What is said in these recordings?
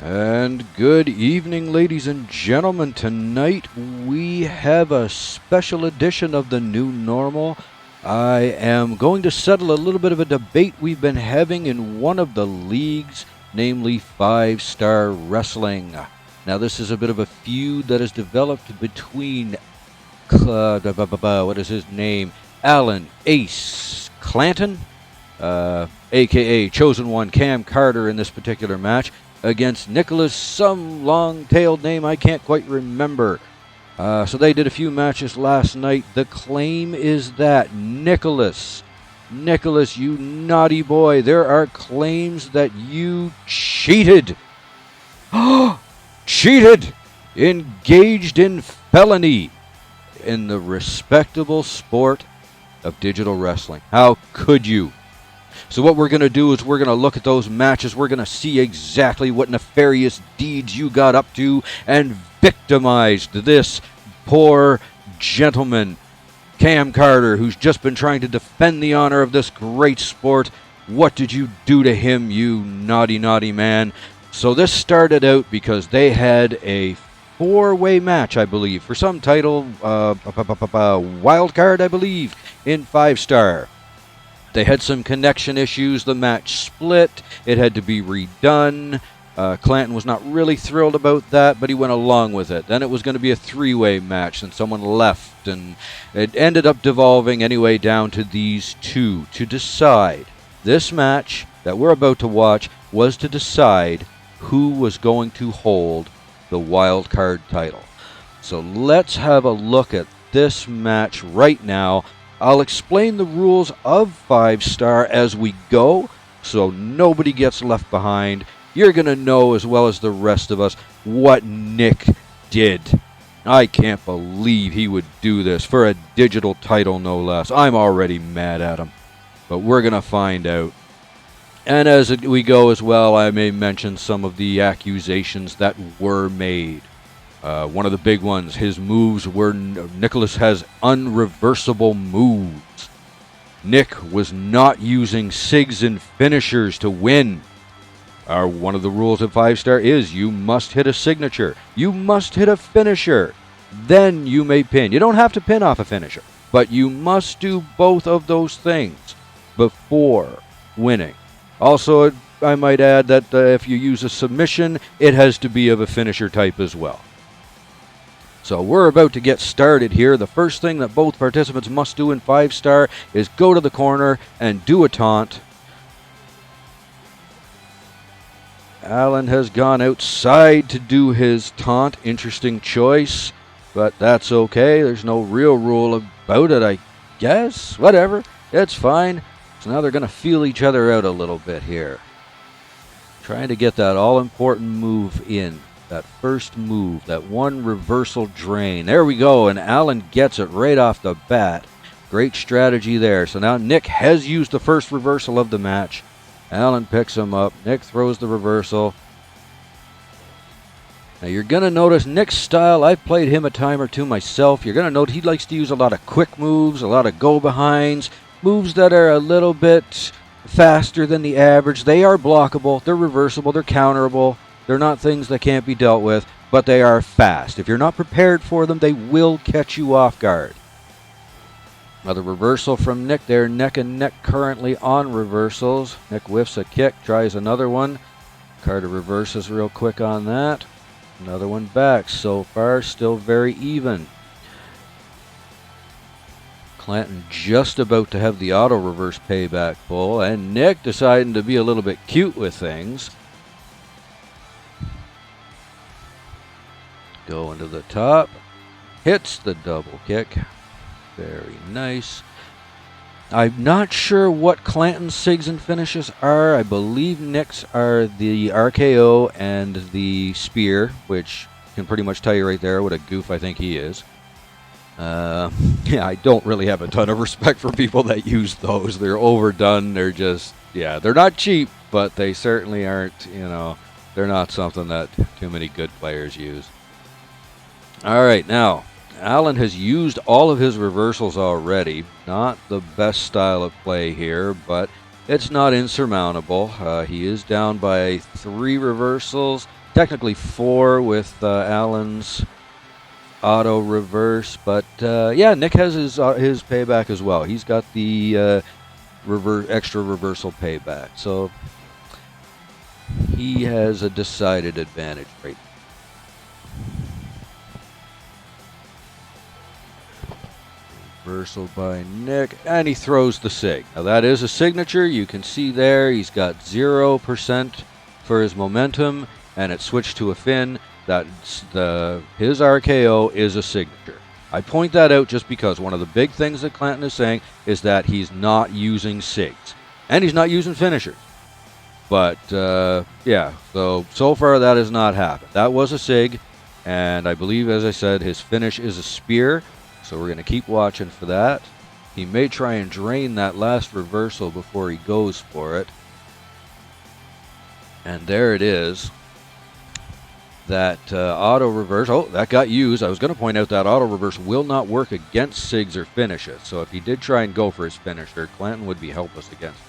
And good evening, ladies and gentlemen. Tonight we have a special edition of the new normal. I am going to settle a little bit of a debate we've been having in one of the leagues, namely 5-Star Wrestling. Now, this is a bit of a feud that has developed between, what is his name? Alan Ace Clanton, a.k.a. Chosen One Cam Carter in this particular match, against Nicolas, some long-tailed name I can't quite remember. So they did a few matches last night. The claim is that Nicolas, you naughty boy, there are claims that you cheated. Cheated! Engaged in felony in the respectable sport of digital wrestling. How could you? So what we're going to do is we're going to look at those matches. We're going to see exactly what nefarious deeds you got up to and victimized this poor gentleman, Cam Carter, who's just been trying to defend the honor of this great sport. What did you do to him, you naughty, naughty man? So this started out because they had a four-way match, I believe, for some title, wild card, I believe, in 5-Star. They had some connection issues. The match split. It had to be redone. Clanton was not really thrilled about that, but he went along with it. Then it was going to be a three-way match, and someone left, and it ended up devolving anyway down to these two to decide. This match that we're about to watch was to decide who was going to hold the wild card title. So let's have a look at this match right now. I'll explain the rules of 5-Star as we go, so nobody gets left behind. You're going to know, as well as the rest of us, what Nick did. I can't believe he would do this for a digital title, no less. I'm already mad at him, but we're going to find out. And as we go as well, I may mention some of the accusations that were made. One of the big ones, his moves were, Nicolas has irreversible moves. Nick was not using SIGs and finishers to win. One of the rules of 5-Star is you must hit a signature. You must hit a finisher. Then you may pin. You don't have to pin off a finisher, but you must do both of those things before winning. Also, I might add that if you use a submission, it has to be of a finisher type as well. So we're about to get started here. The first thing that both participants must do in 5-Star is go to the corner and do a taunt. Alan has gone outside to do his taunt. Interesting choice, but that's okay. There's no real rule about it, I guess. Whatever, it's fine. So now they're going to feel each other out a little bit here. Trying to get that all-important move in. That first move, that one reversal drain. There we go, and Alan gets it right off the bat. Great strategy there. So now Nick has used the first reversal of the match. Alan picks him up. Nick throws the reversal. Now you're going to notice Nick's style. I've played him a time or two myself. You're going to note he likes to use a lot of quick moves, a lot of go-behinds, moves that are a little bit faster than the average. They are blockable. They're reversible. They're counterable. They're not things that can't be dealt with, but they are fast. If you're not prepared for them, they will catch you off guard. Another reversal from Nick there, neck and neck currently on reversals. Nick whiffs a kick, tries another one. Carter reverses real quick on that. Another one back. So far, still very even. Clanton just about to have the auto reverse payback pull, and Nick deciding to be a little bit cute with things. Going to the top, hits the double kick. Very nice. I'm not sure what Clanton's SIGs and finishes are. I believe Nick's are the RKO and the spear, which can pretty much tell you right there what a goof I think he is. Yeah, I don't really have a ton of respect for people that use those. They're overdone. They're just, yeah, they're not cheap, but they certainly aren't, they're not something that too many good players use. All right, now, Alan has used all of his reversals already. Not the best style of play here, but it's not insurmountable. He is down by 3 reversals, technically 4 with Allen's auto reverse, but yeah, Nick has his payback as well. He's got the extra reversal payback, so he has a decided advantage right now. Reversal by Nick, and he throws the sig. Now that is a signature. You can see there he's got 0% for his momentum, and it switched to a fin. That's his RKO is a signature. I point that out just because one of the big things that Clanton is saying is that he's not using sigs, and he's not using finishers. But yeah, so far that has not happened. That was a sig, and I believe, as I said, his finish is a spear. So we're going to keep watching for that. He may try and drain that last reversal before he goes for it. And there it is. That auto reverse. Oh, that got used. I was going to point out that auto reverse will not work against sigs or finishes. So if he did try and go for his finisher, Clanton would be helpless against him.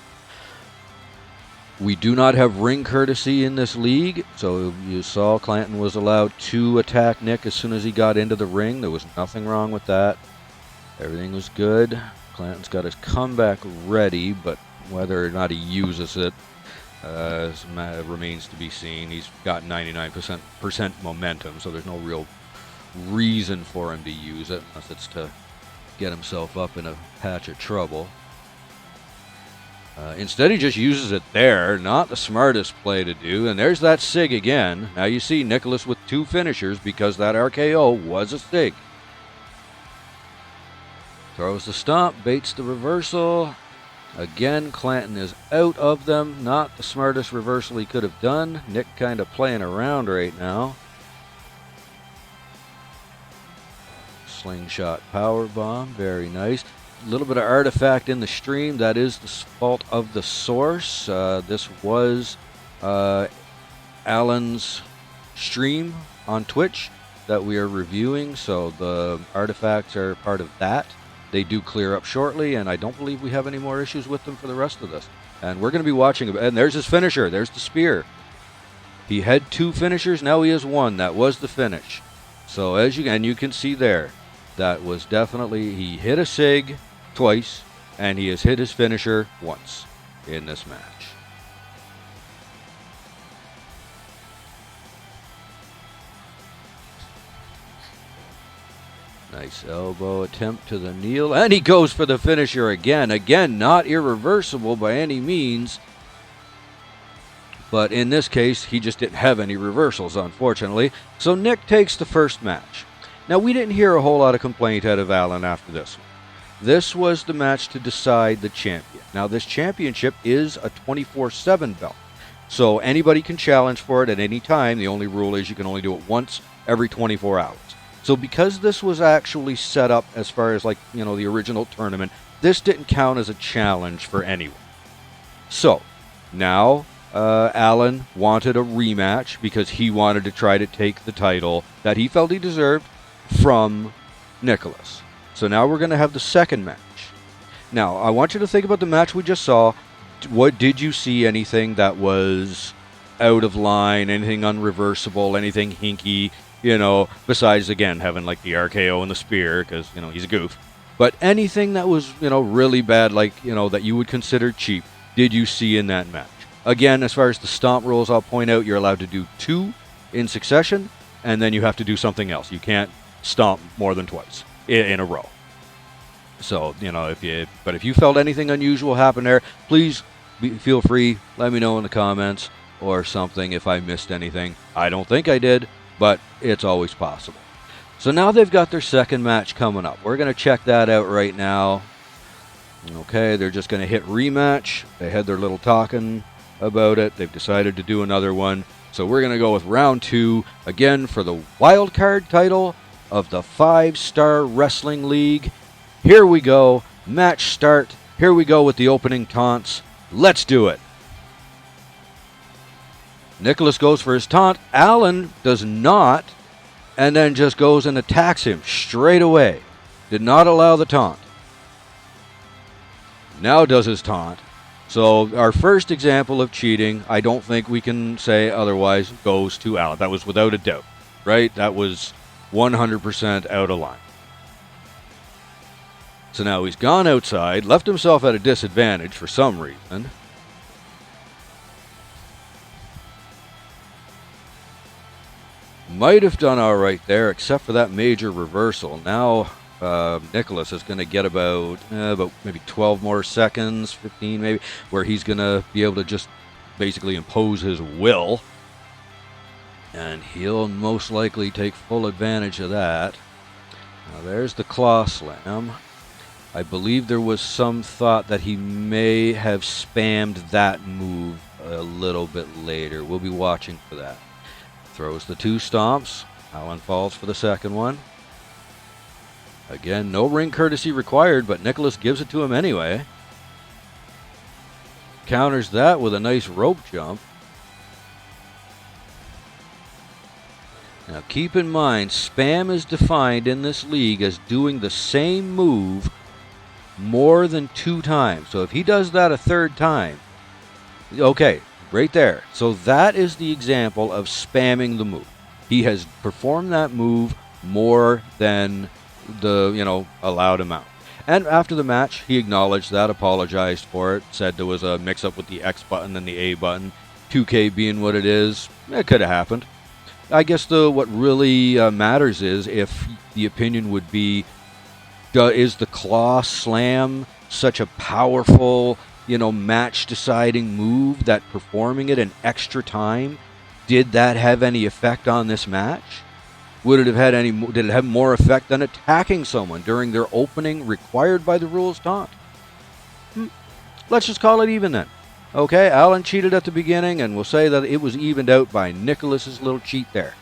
We do not have ring courtesy in this league, so you saw Clanton was allowed to attack Nick as soon as he got into the ring. There was nothing wrong with that. Everything was good. Clanton's got his comeback ready, but whether or not he uses it remains to be seen. He's got 99% momentum, so there's no real reason for him to use it, unless it's to get himself up in a patch of trouble. Instead, he just uses it there. Not the smartest play to do. And there's that sig again. Now you see Nicolas with 2 finishers because that RKO was a sig. Throws the stomp, baits the reversal. Again, Clanton is out of them. Not the smartest reversal he could have done. Nick kind of playing around right now. Slingshot powerbomb, very nice. A little bit of artifact in the stream. That is the fault of the source. This was Alan's stream on Twitch that we are reviewing, so the artifacts are part of that. They do clear up shortly, and I don't believe we have any more issues with them for the rest of this. And we're going to be watching, and there's his finisher. There's the spear. He had 2 finishers, now he has 1. That was the finish. So as you can see there, that was definitely, he hit a sig twice, and he has hit his finisher once in this match. Nice elbow attempt to the kneel, and he goes for the finisher again. Again, not irreversible by any means, but in this case, he just didn't have any reversals, unfortunately. So Nick takes the first match. Now, we didn't hear a whole lot of complaint out of Allen after this one. This was the match to decide the champion. Now, this championship is a 24/7 belt, so anybody can challenge for it at any time. The only rule is you can only do it once every 24 hours. So because this was actually set up as far as, like, you know, the original tournament, this didn't count as a challenge for anyone. So now Allen wanted a rematch because he wanted to try to take the title that he felt he deserved from Nicolas. So now we're going to have the second match. Now, I want you to think about the match we just saw. What did you see? Anything that was out of line, anything unreversible, anything hinky, you know, besides, again, having like the RKO and the spear because, you know, he's a goof. But anything that was, you know, really bad, like, you know, that you would consider cheap, did you see in that match? Again, as far as the stomp rules, I'll point out you're allowed to do 2 in succession, and then you have to do something else. You can't stomp more than twice in a row. So, you know, if you felt anything unusual happen there, please feel free, let me know in the comments or something if I missed anything. I don't think I did, but it's always possible. So now they've got their second match coming up. We're going to check that out right now. Okay, they're just going to hit rematch. They had their little talking about it. They've decided to do another one. So we're going to go with round 2 again for the wild card title of the 5-Star Wrestling League. Here we go. Match start. Here we go with the opening taunts. Let's do it. Nicolas goes for his taunt. Allen does not, and then just goes and attacks him straight away. Did not allow the taunt. Now does his taunt. So our first example of cheating, I don't think we can say otherwise, goes to Alan. That was without a doubt, right? That was 100% out of line. So now he's gone outside, left himself at a disadvantage for some reason. Might have done all right there, except for that major reversal. Now Nicolas is going to get about maybe 12 more seconds, 15 maybe, where he's going to be able to just basically impose his will. And he'll most likely take full advantage of that. Now there's the claw slam. I believe there was some thought that he may have spammed that move a little bit later. We'll be watching for that. Throws the 2 stomps. Alan falls for the second one. Again, no ring courtesy required, but Nicolas gives it to him anyway. Counters that with a nice rope jump. Now keep in mind, spam is defined in this league as doing the same move more than 2 times. So if he does that a 3rd time, okay, right there. So that is the example of spamming the move. He has performed that move more than the allowed amount. And after the match, he acknowledged that, apologized for it, said there was a mix-up with the X button and the A button. 2K being what it is, it could have happened. I guess what really matters is if the opinion would be, is the claw slam such a powerful, match-deciding move that performing it an extra time, did that have any effect on this match? Did it have more effect than attacking someone during their opening required by the rules taunt? Let's just call it even then. Okay, Alan cheated at the beginning, and we'll say that it was evened out by Nicolas's little cheat there.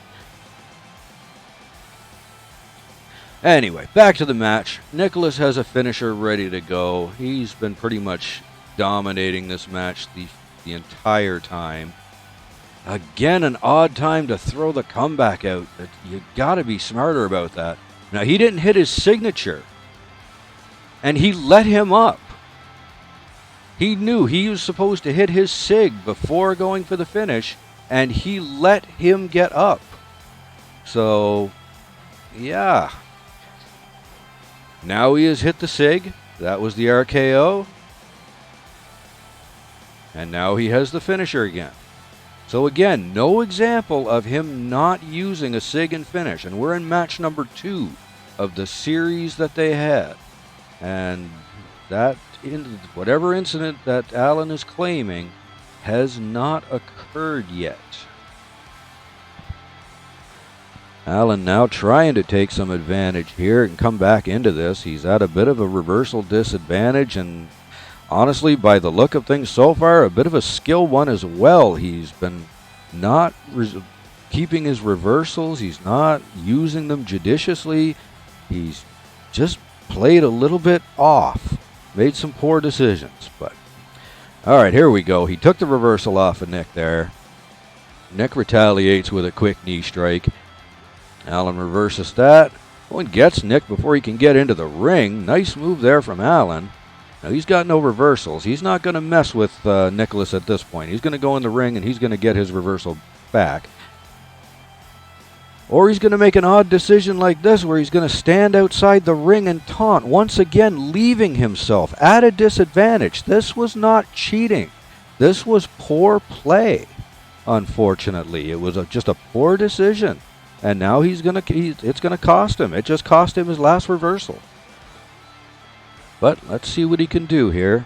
Anyway, back to the match. Nicolas has a finisher ready to go. He's been pretty much dominating this match the entire time. Again, an odd time to throw the comeback out. You got to be smarter about that. Now, he didn't hit his signature, and he let him up. He knew he was supposed to hit his sig before going for the finish, and he let him get up. So, yeah. Now he has hit the sig. That was the RKO. And now he has the finisher again. So again, no example of him not using a sig and finish. And we're in match number 2 of the series that they had. And that, whatever incident that Alan is claiming, has not occurred yet. Alan now trying to take some advantage here and come back into this. He's at a bit of a reversal disadvantage, and honestly, by the look of things so far, a bit of a skill one as well. He's been not keeping his reversals. He's not using them judiciously. He's just played a little bit off. Made some poor decisions. But all right, here we go. He took the reversal off of Nick there. Nick retaliates with a quick knee strike. Alan reverses that. Oh, and gets Nick before he can get into the ring. Nice move there from Alan. Now, he's got no reversals. He's not going to mess with Nicolas at this point. He's going to go in the ring, and he's going to get his reversal back. Or he's going to make an odd decision like this, where he's going to stand outside the ring and taunt, once again leaving himself at a disadvantage. This was not cheating. This was poor play, unfortunately. It was just a poor decision. And now it's going to cost him. It just cost him his last reversal. But let's see what he can do here.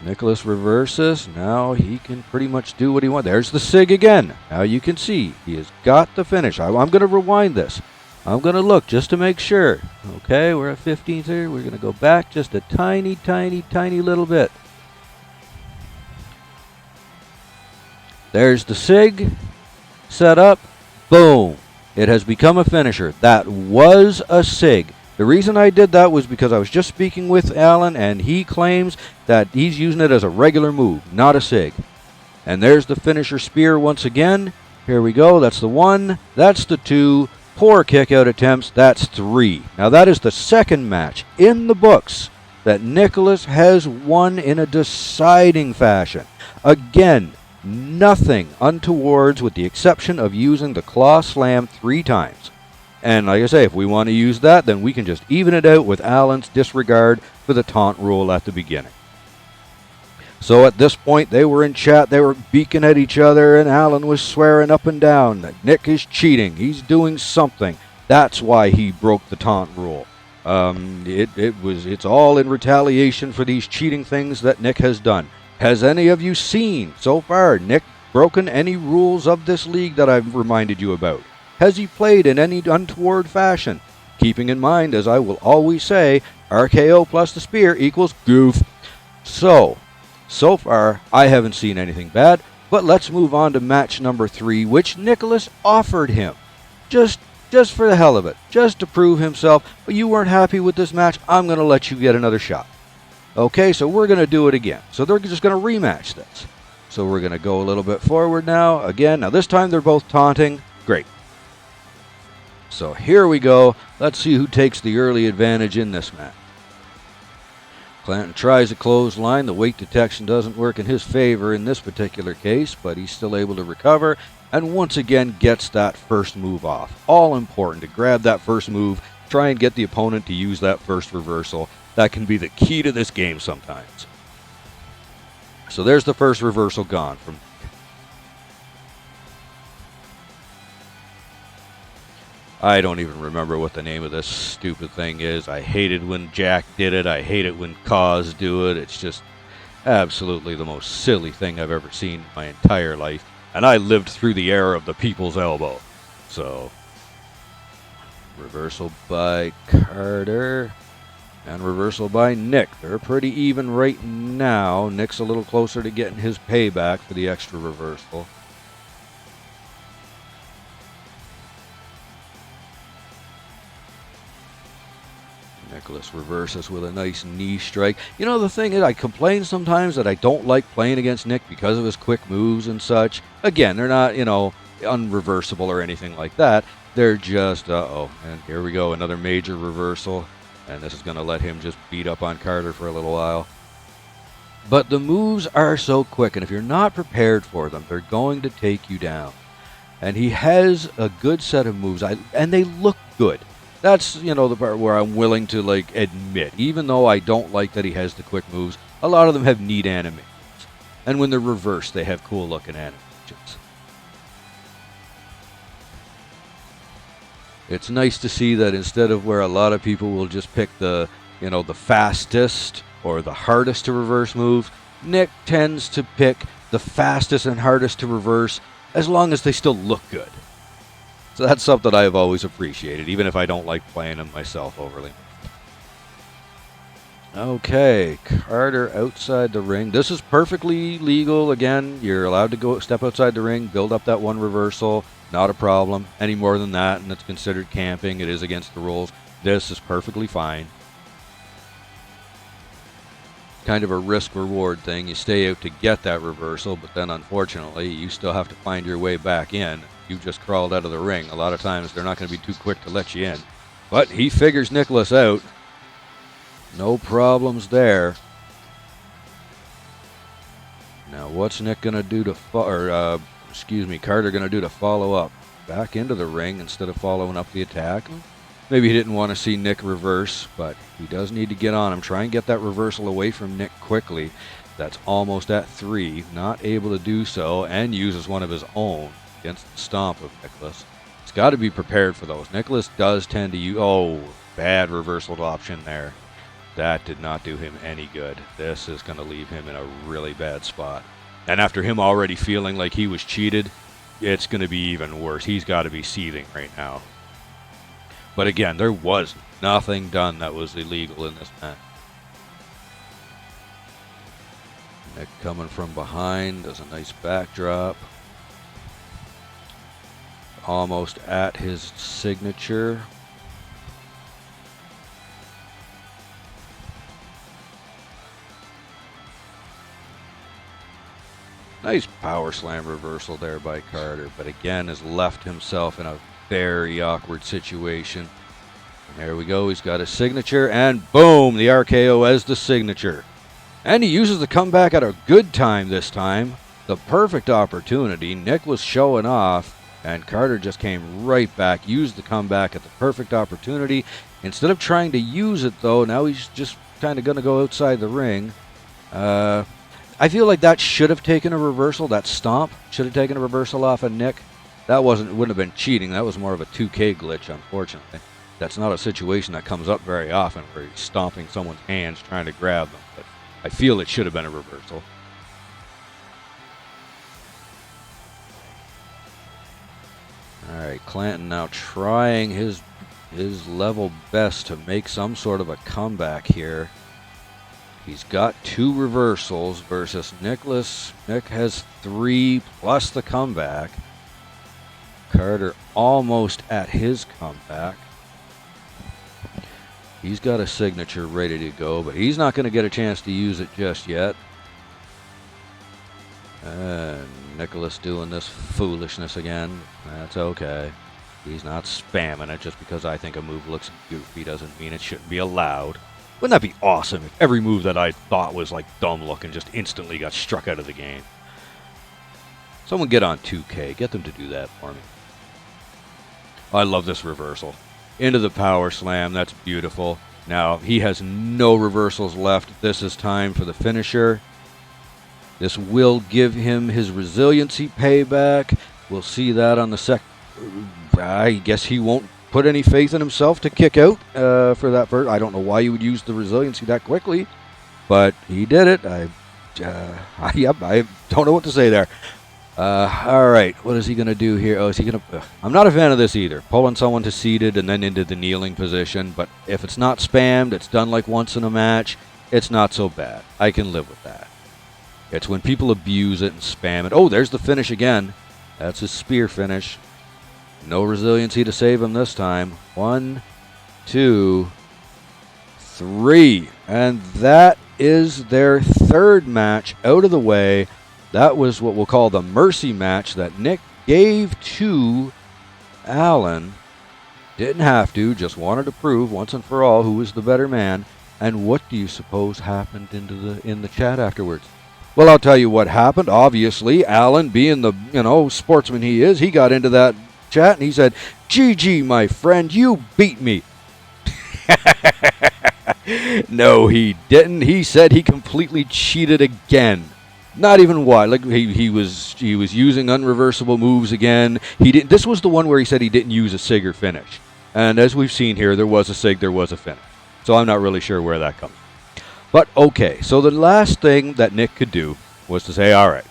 Nicolas reverses. Now he can pretty much do what he wants. There's the sig again. Now you can see he has got the finish. I'm going to rewind this. I'm going to look just to make sure. Okay, we're at 15th here. We're going to go back just a tiny, tiny, tiny little bit. There's the sig. Set up. Boom. It has become a finisher. That was a sig. The reason I did that was because I was just speaking with Alan, and he claims that he's using it as a regular move, not a sig. And there's the finisher spear once again. Here we go. That's the 1. That's the 2. Poor kick-out attempts. That's 3. Now that is the second match in the books that Nicolas has won in a deciding fashion. Again, nothing untowards with the exception of using the claw slam 3 times. And like I say, if we want to use that, then we can just even it out with Alan's disregard for the taunt rule at the beginning. So at this point, they were in chat, they were beaking at each other, and Alan was swearing up and down that Nick is cheating, he's doing something. That's why he broke the taunt rule. It's all in retaliation for these cheating things that Nick has done. Has any of you seen so far Nick broken any rules of this league that I've reminded you about? Has he played in any untoward fashion? Keeping in mind, as I will always say, RKO plus the spear equals goof. So far, I haven't seen anything bad, but let's move on to match number 3, which Nicolas offered him. Just for the hell of it, just to prove himself. But you weren't happy with this match, I'm going to let you get another shot. Okay, so we're going to do it again. So they're just going to rematch this. So we're going to go a little bit forward now. Again, now this time they're both taunting. Great. So here we go. Let's see who takes the early advantage in this match. Clanton tries a clothesline. The weight detection doesn't work in his favor in this particular case, but he's still able to recover and once again gets that first move off. All important to grab that first move, try and get the opponent to use that first reversal. That can be the key to this game sometimes. So there's the first reversal gone from Nick. I don't even remember what the name of this stupid thing is. I hated when Jack did it. I hate it when Cause do it. It's just absolutely the most silly thing I've ever seen in my entire life. And I lived through the era of the people's elbow. So, reversal by Carter. And reversal by Nick. They're pretty even right now. Nick's a little closer to getting his payback for the extra reversal. Nicolas reverses with a nice knee strike. You know, the thing is, I complain sometimes that I don't like playing against Nick because of his quick moves and such. Again, they're not, unreversible or anything like that. They're just, and here we go, another major reversal. And this is going to let him just beat up on Carter for a little while. But the moves are so quick, and if you're not prepared for them, they're going to take you down. And he has a good set of moves, and they look good. That's, the part where I'm willing to, admit. Even though I don't like that he has the quick moves, a lot of them have neat animations. And when they're reversed, they have cool-looking animations. It's nice to see that instead of where a lot of people will just pick the fastest or the hardest to reverse move, Nick tends to pick the fastest and hardest to reverse as long as they still look good. So that's something I have always appreciated, even if I don't like playing them myself overly. Okay, Carter outside the ring. This is perfectly legal. Again, you're allowed to go step outside the ring, build up that one reversal. Not a problem. Any more than that, and it's considered camping. It is against the rules. This is perfectly fine. Kind of a risk-reward thing. You stay out to get that reversal, but then unfortunately, you still have to find your way back in. You just crawled out of the ring. A lot of times, they're not going to be too quick to let you in. But he figures Nicolas out. No problems there. Now, what's Nick going to do to Carter going to do to follow up? Back into the ring instead of following up the attack. Maybe he didn't want to see Nick reverse, but he does need to get on him. Try and get that reversal away from Nick quickly. That's almost at 3. Not able to do so, and uses one of his own against the stomp of Nicolas. He's got to be prepared for those. Nicolas does tend to use... Oh, bad reversal option there. That did not do him any good. This is going to leave him in a really bad spot. And after him already feeling like he was cheated, it's going to be even worse. He's got to be seething right now. But again, there was nothing done that was illegal in this match. Nick coming from behind, does a nice backdrop. Almost at his signature. Nice power slam reversal there by Carter, but again has left himself in a very awkward situation. There we go. He's got his signature, and boom, the RKO as the signature. And he uses the comeback at a good time this time. The perfect opportunity. Nick was showing off, and Carter just came right back, used the comeback at the perfect opportunity. Instead of trying to use it, though, now he's just kind of going to go outside the ring. I feel like that should have taken a reversal. That stomp should have taken a reversal off of Nick. That wouldn't have been cheating. That was more of a 2K glitch, unfortunately. That's not a situation that comes up very often where he's stomping someone's hands trying to grab them. But I feel it should have been a reversal. All right, Clanton now trying his level best to make some sort of a comeback here. He's got 2 reversals versus Nicholas. Nick has 3 plus the comeback. Carter almost at his comeback. He's got a signature ready to go, but he's not going to get a chance to use it just yet. And Nicholas doing this foolishness again. That's okay. He's not spamming it just because I think a move looks goofy doesn't mean it shouldn't be allowed. Wouldn't that be awesome if every move that I thought was like dumb looking just instantly got struck out of the game? Someone get on 2K. Get them to do that for me. I love this reversal. Into the power slam. That's beautiful. Now, he has no reversals left. This is time for the finisher. This will give him his resiliency payback. We'll see that on the I guess he won't put any faith in himself to kick out for that first. I don't know why you would use the resiliency that quickly, but he did it. I don't know what to say there. All right, what is he going to do here? Oh, is he going to... I'm not a fan of this either. Pulling someone to seated and then into the kneeling position, but if it's not spammed, it's done like once in a match, it's not so bad. I can live with that. It's when people abuse it and spam it. Oh, there's the finish again. That's his spear finish. No resiliency to save him this time. 1, 2, 3. And that is their 3rd match out of the way. That was what we'll call the mercy match that Nick gave to Alan. Didn't have to, just wanted to prove once and for all who was the better man. And what do you suppose happened in the chat afterwards? Well, I'll tell you what happened. Obviously, Alan, being the sportsman he is, he got into that chat and he said, "GG, my friend, you beat me." No, he didn't. He said he completely cheated again. Not even why. Like he was using unreversible moves again. He didn't. This was the one where he said he didn't use a sig or finish. And as we've seen here, there was a sig, there was a finish. So I'm not really sure where that comes from. But okay, so the last thing that Nick could do was to say, "All right,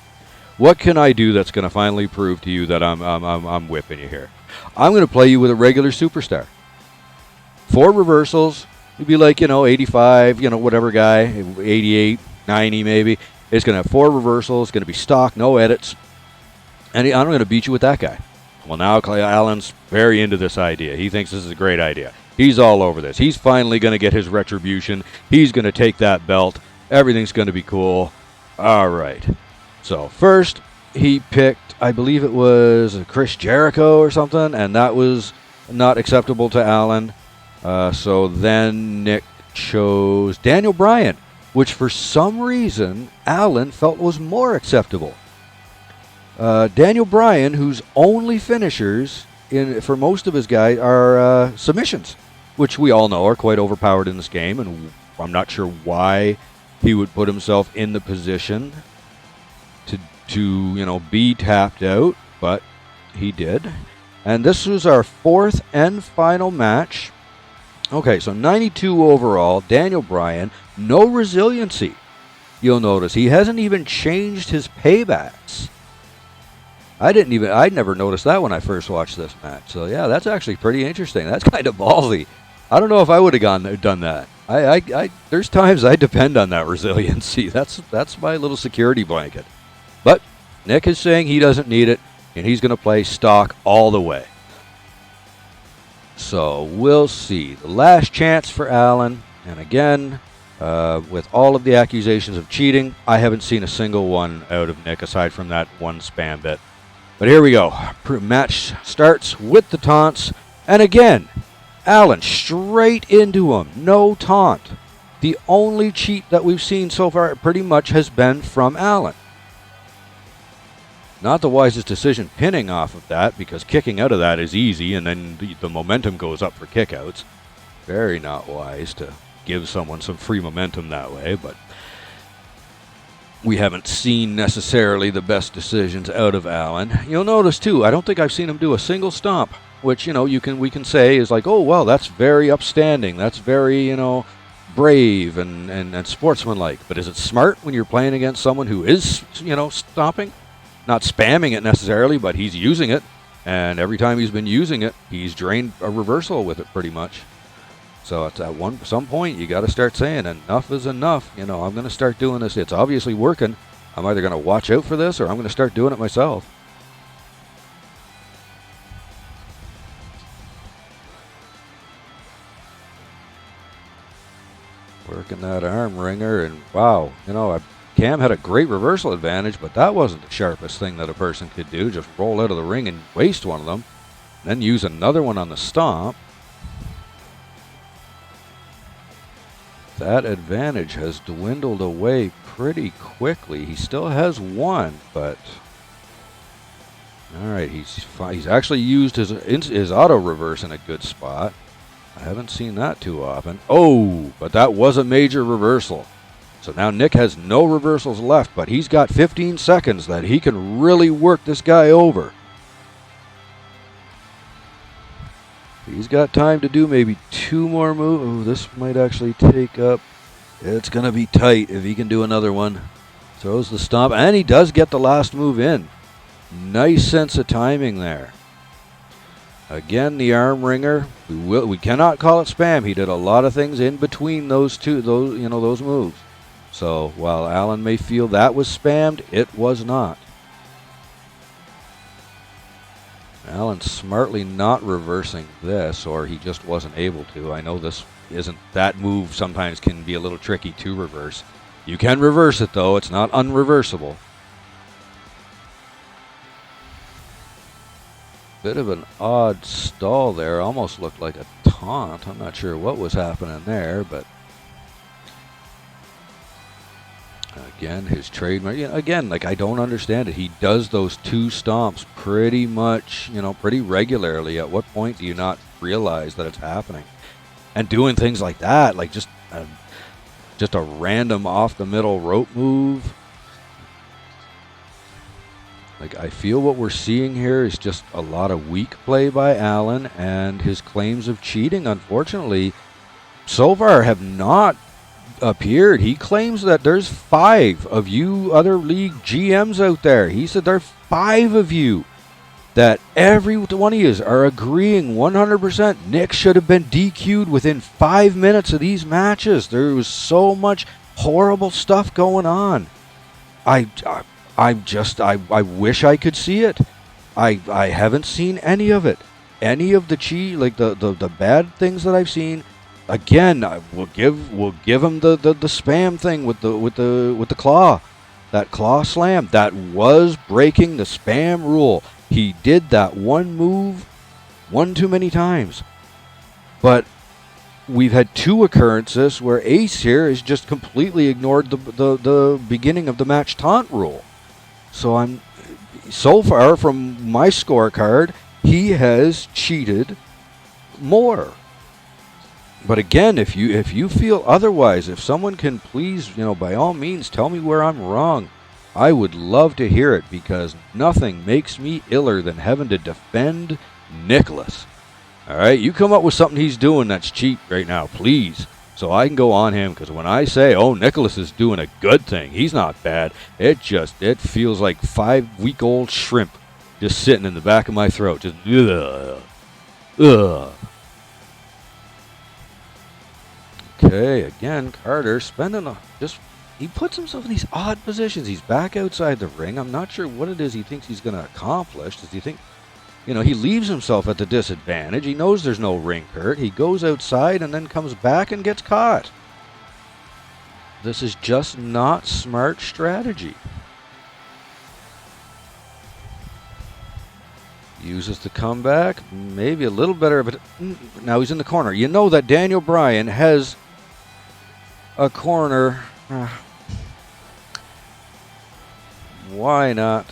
what can I do that's going to finally prove to you that I'm whipping you here? I'm going to play you with a regular superstar. 4 reversals. You'd be like, 85, whatever guy, 88, 90 maybe. It's going to have 4 reversals. It's going to be stock, no edits. And I'm going to beat you with that guy." Well, now Alan's very into this idea. He thinks this is a great idea. He's all over this. He's finally going to get his retribution. He's going to take that belt. Everything's going to be cool. All right. So first, he picked, I believe it was Chris Jericho or something, and that was not acceptable to Alan. So then Nick chose Daniel Bryan, which for some reason Alan felt was more acceptable. Daniel Bryan, whose only finishers for most of his guys are submissions, which we all know are quite overpowered in this game, and I'm not sure why he would put himself in the position to be tapped out, but he did. And this was our 4th and final match. Okay, so 92 overall, Daniel Bryan, no resiliency. You'll notice he hasn't even changed his paybacks. I'd never noticed that when I first watched this match. So yeah, that's actually pretty interesting. That's kind of ballsy. I don't know if I would have done that. There's times I depend on that resiliency. That's my little security blanket. But Nick is saying he doesn't need it, and he's going to play stock all the way. So we'll see. The last chance for Alan. And again, with all of the accusations of cheating, I haven't seen a single one out of Nick aside from that one spam bit. But here we go. Match starts with the taunts. And again, Allen straight into him. No taunt. The only cheat that we've seen so far pretty much has been from Allen. Not the wisest decision pinning off of that, because kicking out of that is easy and then the momentum goes up for kickouts. Very not wise to give someone some free momentum that way, but we haven't seen necessarily the best decisions out of Allen. You'll notice too, I don't think I've seen him do a single stomp, which, you know, we can say is like, oh well, that's very upstanding, that's very, you know, brave and sportsmanlike. But is it smart when you're playing against someone who is, you know, stomping? Not spamming it necessarily, but he's using it, and every time he's been using it, he's drained a reversal with it pretty much. So at some point, you got to start saying enough is enough. You know, I'm going to start doing this. It's obviously working. I'm either going to watch out for this or I'm going to start doing it myself. Working that arm wringer, and wow, you know, Cam had a great reversal advantage, but that wasn't the sharpest thing that a person could do. Just roll out of the ring and waste one of them, then use another one on the stomp. That advantage has dwindled away pretty quickly. He still has one, but all right, he's actually used his auto reverse in a good spot. I haven't seen that too often. Oh, but that was a major reversal. So now Nick has no reversals left, but he's got 15 seconds that he can really work this guy over. He's got time to do maybe 2 more moves. Oh, this might actually take up. It's going to be tight if he can do another one. Throws the stomp, and he does get the last move in. Nice sense of timing there. Again, the arm wringer. We cannot call it spam. He did a lot of things in between those moves. So while Allen may feel that was spammed, it was not. Allen smartly not reversing this, or he just wasn't able to. I know this isn't, that move sometimes can be a little tricky to reverse. You can reverse it though, it's not unreversible. Bit of an odd stall there, almost looked like a taunt. I'm not sure what was happening there, but again, his trademark. Again, like, I don't understand it. He does those 2 stomps pretty much, pretty regularly. At what point do you not realize that it's happening? And doing things like that, like just a random off the middle rope move. Like, I feel what we're seeing here is just a lot of weak play by Allen, and his claims of cheating, unfortunately, so far have not appeared. He claims that there's 5 of you other league GMs out there. He said there are 5 of you that every one of you are agreeing 100% Nick should have been DQ'd within 5 minutes of these matches. There was so much horrible stuff going on. I wish I could see it. I haven't seen any of it. Any of the cheat, like the bad things that I've seen. Again, we'll give him the spam thing with the claw, that claw slam. That was breaking the spam rule. He did that one move one too many times. But we've had 2 occurrences where Ace here has just completely ignored the beginning of the match taunt rule. So I'm so far from my scorecard, he has cheated more. But again, if you feel otherwise, if someone can please, by all means tell me where I'm wrong, I would love to hear it, because nothing makes me iller than having to defend Nicolas. All right, you come up with something he's doing that's cheap right now, please, so I can go on him, because when I say, oh, Nicolas is doing a good thing, he's not bad, it feels like 5-week-old shrimp just sitting in the back of my throat, just ugh. Okay, again, Carter spending he puts himself in these odd positions. He's back outside the ring. I'm not sure what it is he thinks he's going to accomplish. Does he think, he leaves himself at the disadvantage. He knows there's no ring hurt. He goes outside and then comes back and gets caught. This is just not smart strategy. Uses the comeback. Maybe a little better, but now he's in the corner. You know that Daniel Bryan has a corner. Why not?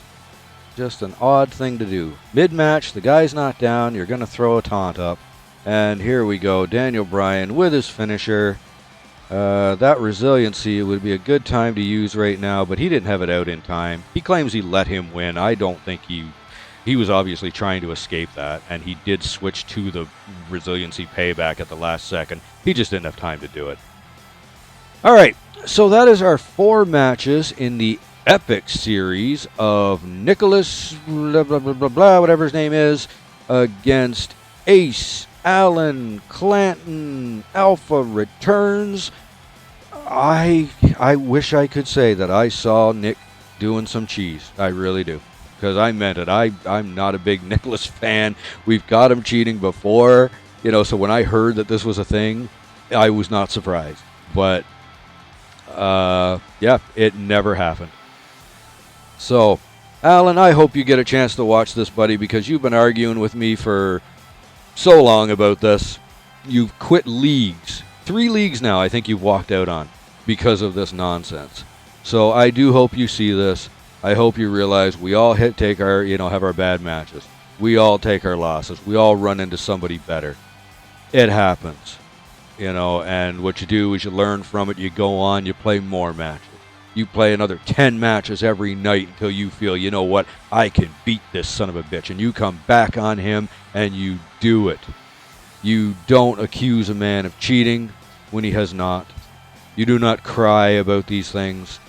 Just an odd thing to do. Mid-match, the guy's not down. You're going to throw a taunt up. And here we go. Daniel Bryan with his finisher. That resiliency would be a good time to use right now, but he didn't have it out in time. He claims he let him win. I don't think he was obviously trying to escape that, and he did switch to the resiliency payback at the last second. He just didn't have time to do it. All right, so that is our 4 matches in the epic series of Nicolas, blah, blah, blah, blah, blah, whatever his name is, against Ace, Allen, Clanton, Alpha Returns. I wish I could say that I saw Nick doing some cheese. I really do. Because I meant it. I'm not a big Nicolas fan. We've got him cheating before. So when I heard that this was a thing, I was not surprised. But, yeah, it never happened. So, Alan, I hope you get a chance to watch this, buddy, because you've been arguing with me for so long about this. You've quit leagues. 3 leagues now I think you've walked out on because of this nonsense. So I do hope you see this. I hope you realize we all take our, have our bad matches. We all take our losses. We all run into somebody better. It happens, and what you do is you learn from it. You go on, you play more matches. You play another 10 matches every night until you feel, you know what, I can beat this son of a bitch. And you come back on him and you do it. You don't accuse a man of cheating when he has not. You do not cry about these things.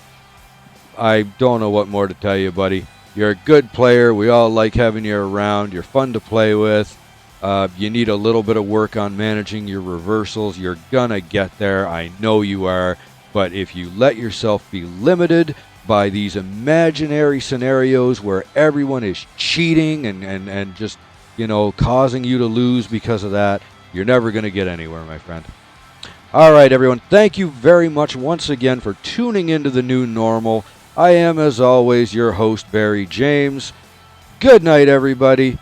I don't know what more to tell you, buddy. You're a good player. We all like having you around. You're fun to play with. You need a little bit of work on managing your reversals. You're going to get there. I know you are. But if you let yourself be limited by these imaginary scenarios where everyone is cheating and just, causing you to lose because of that, you're never going to get anywhere, my friend. All right, everyone. Thank you very much once again for tuning into the new normal. I am, as always, your host, Barry James. Good night, everybody.